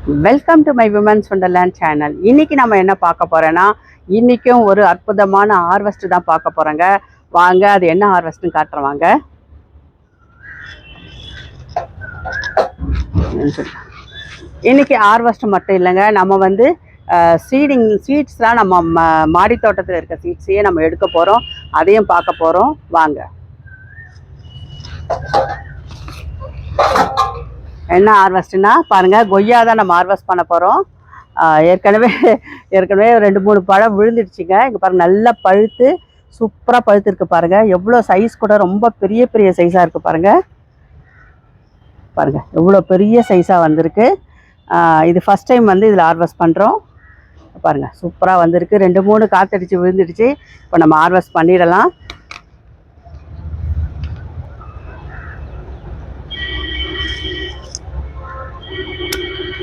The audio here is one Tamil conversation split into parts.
Welcome to my women's wonderland channel. இன்னைக்கு நம்ம என்ன பார்க்க போறோன்னா, இன்னைக்கும் ஒரு அற்புதமான ஹார்வெஸ்ட் தான் பார்க்க போறோங்க. வாங்க அது என்ன ஹார்வெஸ்ட்னு காட்டுறேன் வாங்க. இன்னைக்கு ஹார்வெஸ்ட் மட்டும் இல்லைங்க, நம்ம வந்து சீட்ஸ்லாம் நம்ம மாடி தோட்டத்தில் இருக்க சீட்ஸையே நம்ம எடுக்க போகிறோம், அதையும் பார்க்க போகிறோம் வாங்க. என்ன ஹார்வெஸ்ட்னா பாருங்கள், கொய்யா தான் நம்ம ஹார்வெஸ்ட் பண்ண போகிறோம். ஏற்கனவே 2-3 பழம் விழுந்துடுச்சுங்க. இங்கே பாருங்கள், நல்லா பழுத்து சூப்பராக பழுத்து இருக்குது பாருங்கள். எவ்வளோ சைஸ் கூட ரொம்ப பெரிய பெரிய சைஸாக இருக்குது பாருங்கள். பாருங்கள் எவ்வளோ பெரிய சைஸாக வந்திருக்கு. இது ஃபஸ்ட் டைம் வந்து இதில் ஹார்வெஸ்ட் பண்ணுறோம். பாருங்கள் சூப்பராக வந்திருக்கு. 2-3 காற்றடிச்சு விழுந்துடுச்சு. இப்போ நம்ம ஹார்வெஸ்ட் பண்ணிடலாம்.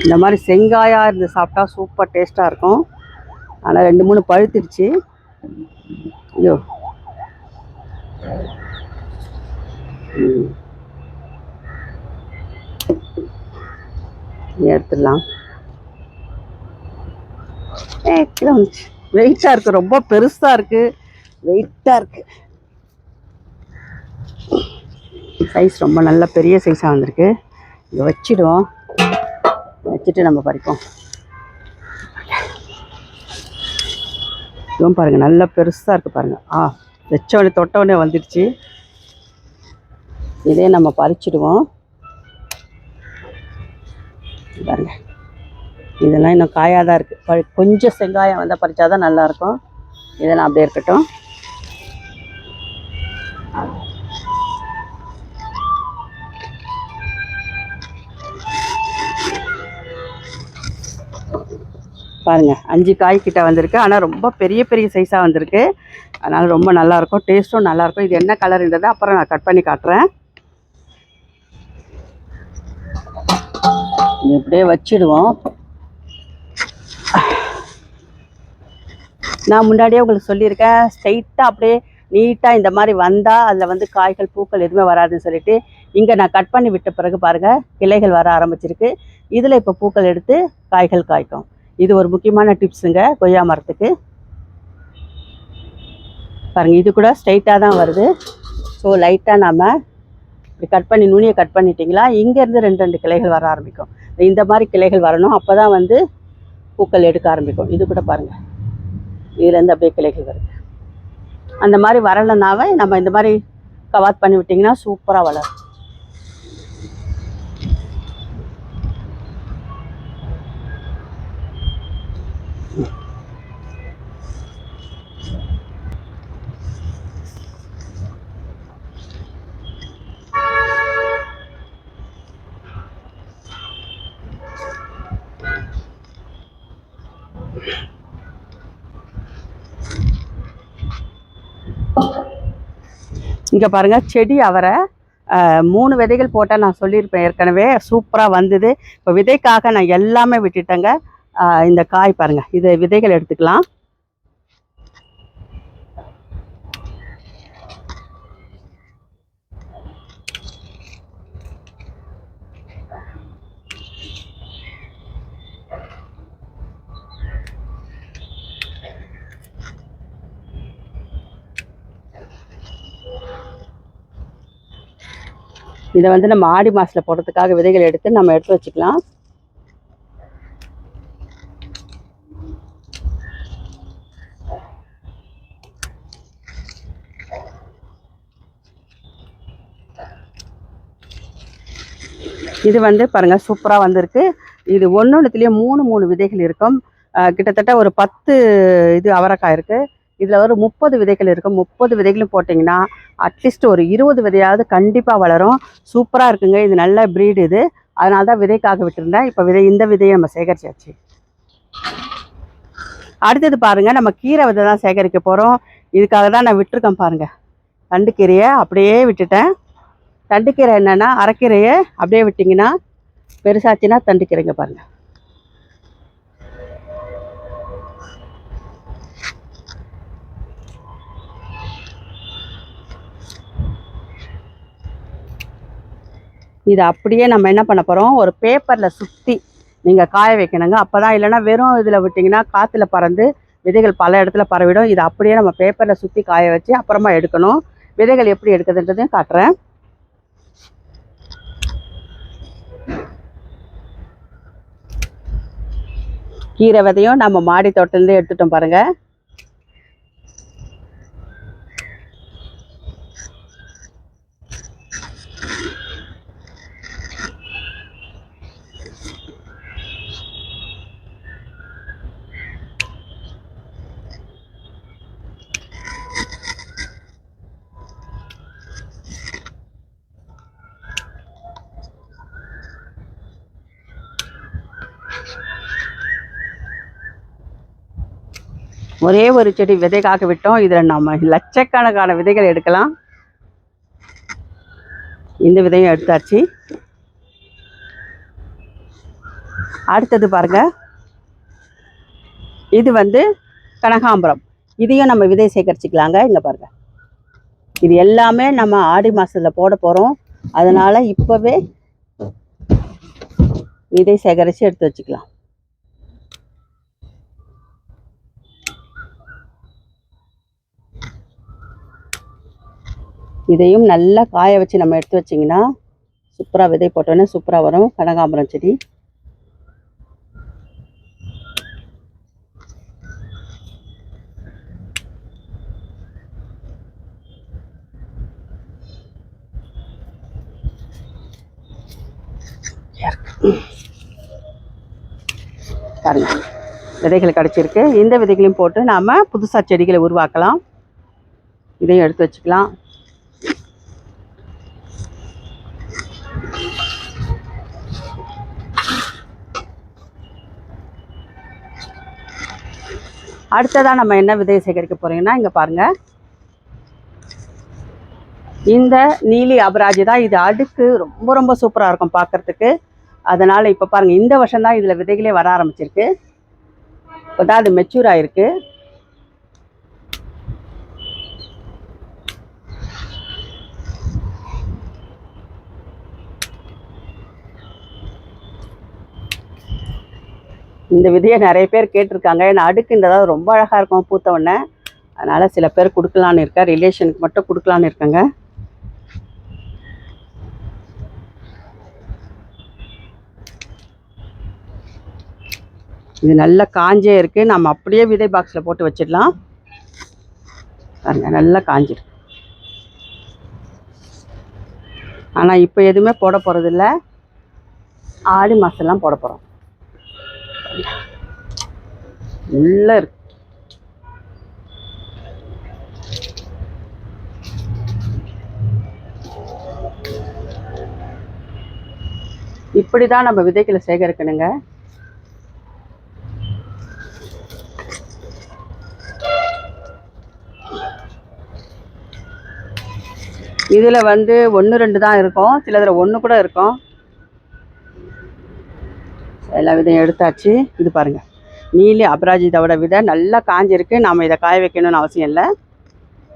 இந்த மாதிரி செங்காயாக இருந்து சாப்பிட்டா சூப்பர் டேஸ்ட்டாக இருக்கும். ஆனால் 2-3 பழுத்துடுச்சு. ஐயோ எடுத்துடலாம். வெயிட்டாக இருக்குது, ரொம்ப பெருசாக இருக்குது, வெயிட்டாக இருக்குது. சைஸ் ரொம்ப நல்ல பெரிய சைஸாக வந்திருக்கு. இதை வச்சுட்டு நம்ம பறிப்போம். இதுவும் பாருங்கள் நல்லா பெருசாக இருக்குது பாருங்கள். வச்சோடனே தொட்டவுடனே வந்துடுச்சு. இதே நம்ம பறிச்சிடுவோம் பாருங்கள். இதெல்லாம் இன்னும் காயாக தான் இருக்குது. கொஞ்சம் செங்காயம் வந்தால் பறித்தா தான் நல்லாயிருக்கும். இதெல்லாம் அப்படியே இருக்கட்டும். பாருங்கள் 5 காய் கிட்ட வந்திருக்கு. ஆனால் ரொம்ப பெரிய பெரிய சைஸாக வந்திருக்கு. அதனால் ரொம்ப நல்லாயிருக்கும், டேஸ்ட்டும் நல்லாயிருக்கும். இது என்ன கலருன்றதை அப்புறம் நான் கட் பண்ணி காட்டுறேன். இது இப்படியே வச்சிடுவோம். நான் முன்னாடியே உங்களுக்கு சொல்லியிருக்கேன், ஸ்ட்ரைட்டாக அப்படியே நீட்டாக இந்த மாதிரி வந்தால் அதில் வந்து காய்கள் பூக்கள் எதுவுமே வராதுன்னு சொல்லிட்டு, இங்கே நான் கட் பண்ணி விட்ட பிறகு பாருங்கள் கிளைகள் வர ஆரம்பிச்சிருக்கு. இதில் இப்போ பூக்கள் எடுத்து காய்கள் காய்க்கும். இது ஒரு முக்கியமான டிப்ஸுங்க கொய்யா மரத்துக்கு. பாருங்கள் இது கூட ஸ்ட்ரைட்டாக தான் வருது. ஸோ லைட்டாக நாம் இப்படி கட் பண்ணி நுனியை கட் பண்ணிட்டிங்களா, இங்கேருந்து 2 கிளைகள் வர ஆரம்பிக்கும். இந்த மாதிரி கிளைகள் வரணும், அப்போ தான் வந்து பூக்கள் எடுக்க ஆரம்பிக்கும். இது கூட பாருங்கள், இதுலேருந்து அப்படியே கிளைகள் வருது. அந்த மாதிரி வரலைனாவே நம்ம இந்த மாதிரி கவாத் பண்ணி விட்டிங்கன்னா சூப்பராக வளரும். இங்கே பாருங்கள் செடி அவரை 3 விதைகள் போட்டால் நான் சொல்லியிருப்பேன் ஏற்கனவே, சூப்பராக வந்தது. இப்போ விதைக்காக நான் எல்லாமே விட்டுட்டேங்க. இந்த காய் பாருங்கள், இது விதைகள் எடுத்துக்கலாம். இதை வந்து நம்ம ஆடி மாதத்தில் போடுறதுக்காக விதைகள் எடுத்து நம்ம எடுத்து வச்சுக்கலாம். இது வந்து பாருங்கள் சூப்பராக வந்திருக்கு. இது ஒன்றுத்துலேயே 3 விதைகள் இருக்கும். கிட்டத்தட்ட ஒரு 10 இது அவரைக்காய் இருக்குது. இதில் ஒரு 30 விதைகள் இருக்கும். 30 விதைகளும் போட்டிங்கன்னா அட்லீஸ்ட் ஒரு 20 விதையாவது கண்டிப்பாக வளரும். சூப்பராக இருக்குங்க. இது நல்ல ப்ரீடு இது, அதனால தான் விதைக்காக விட்டுருந்தேன். இப்போ இந்த விதையை நம்ம சேகரிச்சாச்சு. அடுத்தது பாருங்கள், நம்ம கீரை விதை தான் சேகரிக்க போகிறோம். இதுக்காக தான் நான் விட்டுருக்கேன் பாருங்கள். தண்டுக்கீரையை அப்படியே விட்டுட்டேன். தண்டுக்கீரை என்னென்னா, அரைக்கீரையை அப்படியே விட்டிங்கன்னா பெருசாச்சுன்னா தண்டுக்கீரைங்க பாருங்கள். இதை அப்படியே நம்ம என்ன பண்ண போகிறோம், ஒரு பேப்பரில் சுற்றி நீங்கள் காய வைக்கணுங்க. அப்போ தான், இல்லைன்னா வெறும் இதில் விட்டிங்கன்னா காற்றுல பறந்து விதைகள் பல இடத்துல பரவிடும். இதை அப்படியே நம்ம பேப்பரில் சுற்றி காய வச்சு அப்புறமா எடுக்கணும். விதைகள் எப்படி எடுக்குதுன்றதையும் காட்டுறேன். கீரை விதையும் நம்ம மாடி தோட்டத்துலேருந்து எடுத்துட்டோம் பாருங்கள். ஒரே ஒரு செடி விதைக்காக விட்டோம். இதில் நம்ம லட்சக்கணக்கான விதைகள் எடுக்கலாம். இந்த விதையும் எடுத்தாச்சு. அடுத்தது பாருங்க, இது வந்து கனகாம்பரம். இதையும் நம்ம விதை சேகரிச்சுக்கலாங்க. இங்கே பாருங்க, இது எல்லாமே நம்ம ஆடி மாதத்தில் போட போகிறோம். அதனால் இப்போவே விதை சேகரித்து எடுத்து வச்சுக்கலாம். இதையும் நல்லா காய வச்சு நம்ம எடுத்து வச்சிங்கன்னா சூப்பராக விதை போட்டோன்னே சூப்பராக வரும் கனகாம்பரம் செடி. பாருங்க, விதைகள் கிடச்சிருக்கு. இந்த விதைகளையும் போட்டு நாம் புதுசாக செடிகளை உருவாக்கலாம். இதையும் எடுத்து வச்சுக்கலாம். அடுத்ததாக நம்ம என்ன விதையை சேகரிக்க போகிறீங்கன்னா, இங்கே பாருங்கள், இந்த நீலி அபராஜி தான். இது அடுக்கு ரொம்ப ரொம்ப சூப்பராக இருக்கும் பார்க்குறதுக்கு. அதனால் இப்போ பாருங்கள், இந்த வருஷம்தான் இதில் விதைகளே வர ஆரம்பிச்சிருக்கு. இப்போ தான் அது மெச்சூர் ஆகிருக்கு. இந்த விதையை நிறைய பேர் கேட்டிருக்காங்க. ஏன்னா அடுக்குன்றதாவது ரொம்ப அழகாக இருக்கும் பூத்த உடனே. அதனால் சில பேர் கொடுக்கலான்னு இருக்கேன். ரிலேஷனுக்கு மட்டும் கொடுக்கலான்னு இருக்கேங்க. இது நல்லா காஞ்சே இருக்குது. நம்ம அப்படியே விதை பாக்ஸில் போட்டு வச்சிடலாம். பாருங்க, நல்லா காஞ்சிருக்கு. ஆனால் இப்போ எதுவுமே போட போகிறதில்ல. ஆடி மாதம்லாம் போட போகிறோம். உள்ள இருக்கு. இப்படி தான் நம்ம விதைகளை சேகரிக்கணுங்க. இதில் வந்து 1-2 தான் இருக்கும், சிலதில் 1 கூட இருக்கும். எல்லா விதையும் எடுத்தாச்சு. இது பாருங்கள், நீலி அபராஜிதாவோட விதை நல்லா காஞ்சிருக்கு. நாம் இதை காய வைக்கணும்னு அவசியம் இல்லை.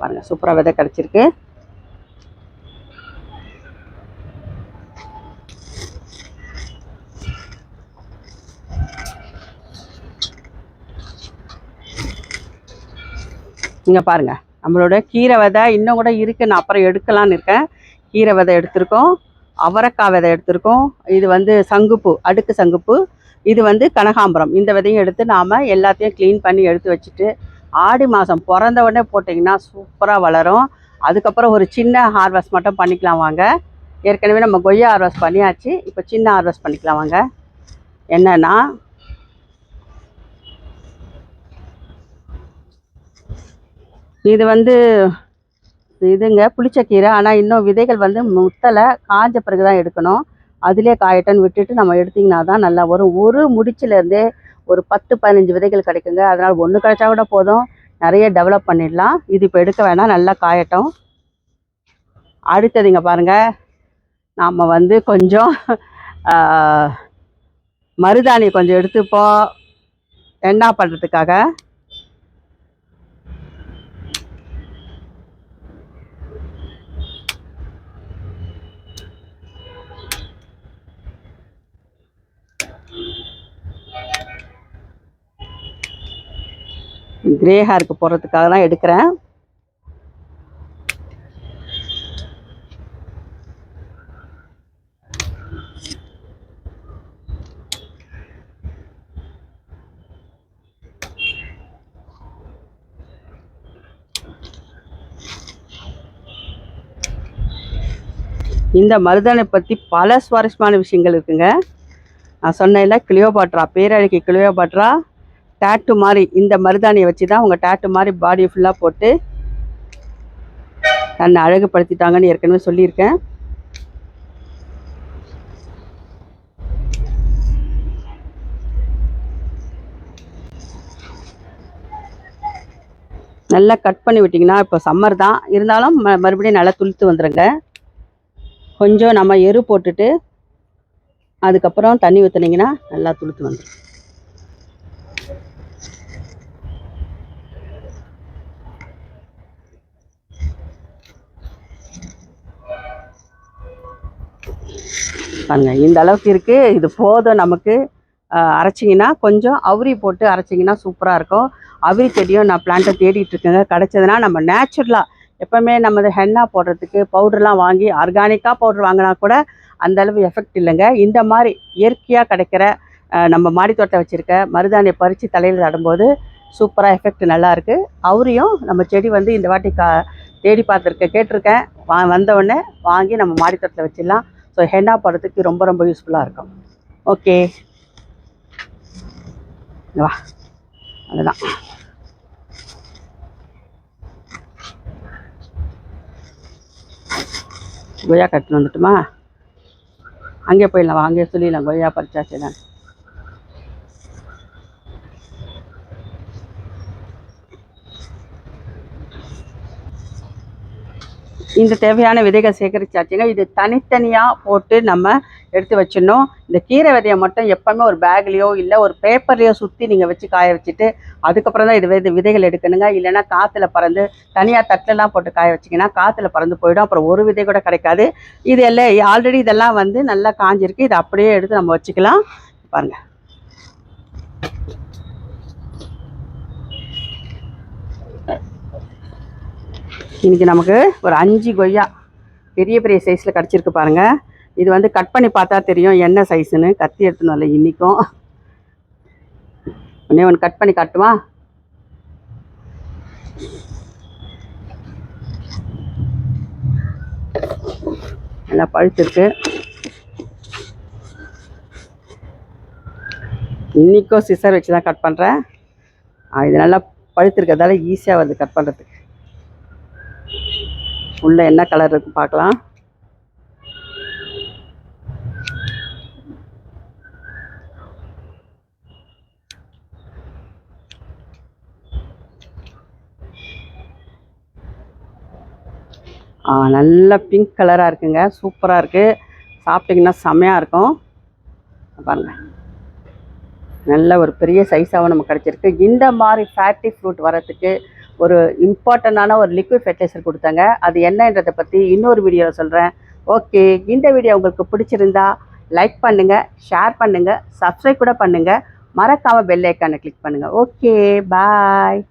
பாருங்கள், சூப்பராக விதை கிடச்சிருக்கு. இங்கே பாருங்கள், நம்மளோட கீரை விதை இன்னும் கூட இருக்குது. நான் அப்புறம் எடுக்கலான்னு இருக்கேன். கீரை விதை எடுத்திருக்கோம், அவரைக்காய் விதை எடுத்திருக்கோம். இது வந்து சங்குப்பூ, அடுக்கு சங்குப்பூ. இது வந்து கனகாம்பரம். இந்த விதையும் எடுத்து நாம் எல்லாத்தையும் க்ளீன் பண்ணி எடுத்து வச்சுட்டு ஆடி மாதம் பிறந்த உடனே போட்டிங்கன்னா சூப்பராக வளரும். அதுக்கப்புறம் ஒரு சின்ன ஹார்வெஸ்ட் மட்டும் பண்ணிக்கலாம் வாங்க. ஏற்கனவே நம்ம கொய்யா ஹார்வெஸ்ட் பண்ணியாச்சு. இப்போ சின்ன ஹார்வெஸ்ட் பண்ணிக்கலாம் வாங்க. என்னென்னா, இது வந்து இதுங்க புளிச்சக்கீரை. ஆனால் இன்னும் விதைகள் வந்து முத்தலை, காஞ்ச பிறகு தான் எடுக்கணும். அதிலே காயட்டன்னு விட்டுட்டு நம்ம எடுத்திங்கன்னா தான் நல்லா வரும். ஒரு முடிச்சிலேருந்தே ஒரு 10-15 விதைகள் கிடைக்குங்க. அதனால் 1 கிடைச்சா கூட போதும், நிறைய டெவலப் பண்ணிடலாம். இது இப்போ எடுக்க வேணாம், நல்லா காயட்டும். அடுத்ததுங்க பாருங்கள், நாம் வந்து கொஞ்சம் மருதாணி கொஞ்சம் எடுத்துப்போம் எண்ணெய் பண்ணுறதுக்காக. கிரே ஹேருக்கு போடுறதுக்காக தான் எடுக்கிறேன். இந்த மருதாணி பற்றி பல சுவாரஸ்யமான விஷயங்கள் இருக்குங்க. நான் சொன்னேன்ல, கிளியோபாட்ரா, பேரழகி கிளியோபாட்ரா டேட்டு மாதிரி இந்த மருதாணியை வச்சு தான் அவங்க டேட்டு மாதிரி பாடி ஃபுல்லாக போட்டு தன்னை அழகுபடுத்திட்டாங்கன்னு ஏற்கனவே சொல்லியிருக்கேன். நல்லா கட் பண்ணி விட்டிங்கன்னா, இப்போ சம்மர் தான் இருந்தாலும் மறுபடியும் நல்லா துளுத்து வந்துடுங்க. கொஞ்சம் நம்ம எரு போட்டுட்டு அதுக்கப்புறம் தண்ணி ஊற்றுனீங்கன்னா நல்லா துளுத்து வந்துடும். பாருங்க, இந்த அளவுக்கு இருக்குது. இது போதும் நமக்கு. அரைச்சிங்கன்னா கொஞ்சம் அவுரி போட்டு அரைச்சிங்கன்னா சூப்பராக இருக்கும். அவுரி செடியும் நான் பிளான்ட்டை தேடிட்டு இருக்கேங்க. கிடச்சதுன்னா நம்ம நேச்சுரலாக எப்போவுமே நம்ம ஹென்னா போடுறதுக்கு பவுடர்லாம் வாங்கி ஆர்கானிக்காக பவுடர் வாங்கினா கூட அந்தளவு எஃபெக்ட் இல்லைங்க. இந்த மாதிரி இயற்கையாக கிடைக்கிற நம்ம மாடி தோட்டம் வச்சுருக்க மருதாணியை பறித்து தலையில் தடும்போது சூப்பராக எஃபெக்ட் நல்லாயிருக்கு. அவுரியும் நம்ம செடி வந்து இந்த வாட்டி தேடி பார்த்துருக்கேன், கேட்டிருக்கேன். வந்தவுடனே வாங்கி நம்ம மாடி தோட்டத்தில் வச்சிடலாம். ஸோ ஹென்னா போடுறதுக்கு ரொம்ப ரொம்ப யூஸ்ஃபுல்லாக இருக்கும். ஓகே, வா, அதுதான். கொய்யா கட்டுன்னு வந்துட்டுமா? அங்கே போயிடலாம், அங்கே சொல்லிடலாம். கொய்யா பறிச்சாச்சு நான். இந்த தேவையான விதைகள் சேகரிச்சாச்சுங்க. இது தனித்தனியாக போட்டு நம்ம எடுத்து வச்சிடணும். இந்த கீரை விதையை மட்டும் எப்போவுமே ஒரு பேக்லேயோ இல்லை ஒரு பேப்பர்லேயோ சுற்றி நீங்கள் வச்சு காய வச்சுட்டு அதுக்கப்புறம் தான் இது விதைகள் எடுக்கணுங்க. இல்லைன்னா காற்றுல பறந்து தனியாக தட்டிலலாம் போட்டு காய வச்சிங்கன்னா காற்றுல பறந்து போயிடும். அப்புறம் ஒரு விதை கூட கிடைக்காது. இது எல்லாம் ஆல்ரெடி இதெல்லாம் வந்து நல்லா காஞ்சிருக்கு. இதை அப்படியே எடுத்து நம்ம வச்சுக்கலாம். பாருங்கள், இன்றைக்கி நமக்கு ஒரு 5 கொய்யா பெரிய பெரிய சைஸில் கிடச்சிருக்கு பாருங்கள். இது வந்து கட் பண்ணி பார்த்தா தெரியும் என்ன சைஸுன்னு. கத்தி எடுத்துன்னு வரல இன்றைக்கும். ஒன்றே ஒன்று கட் பண்ணி காட்டுமா? நல்லா பழுத்திருக்கு. இன்றைக்கும் சிசர் வச்சு தான் கட் பண்ணுறேன். இது நல்லா பழுத்திருக்கிறதால ஈஸியாக வருது கட் பண்ணுறதுக்கு. உள்ள என்ன கலர் இருக்கு பார்க்கலாம். நல்ல பிங்க் கலராக இருக்குங்க. சூப்பராக இருக்குது. சாப்பிட்டிங்கன்னா செம்மையாக இருக்கும். பாருங்கள், நல்ல ஒரு பெரிய சைஸாகவும் நமக்கு கிடச்சிருக்கு. இந்த மாதிரி ஃபேட்டி ஃப்ரூட் வரத்துக்கு ஒரு இம்பார்ட்டண்டான ஒரு லிக்விட் ஃபெர்டிலைசர் கொடுத்தாங்க. அது என்னன்றதை பற்றி இன்னொரு வீடியோவில் சொல்கிறேன். ஓகே, இந்த வீடியோ உங்களுக்கு பிடிச்சிருந்தா லைக் பண்ணுங்கள், ஷேர் பண்ணுங்கள், சப்ஸ்கிரைப் கூட பண்ணுங்கள். மறக்காமல் பெல் ஐக்கானை கிளிக் பண்ணுங்கள். ஓகே, பாய்.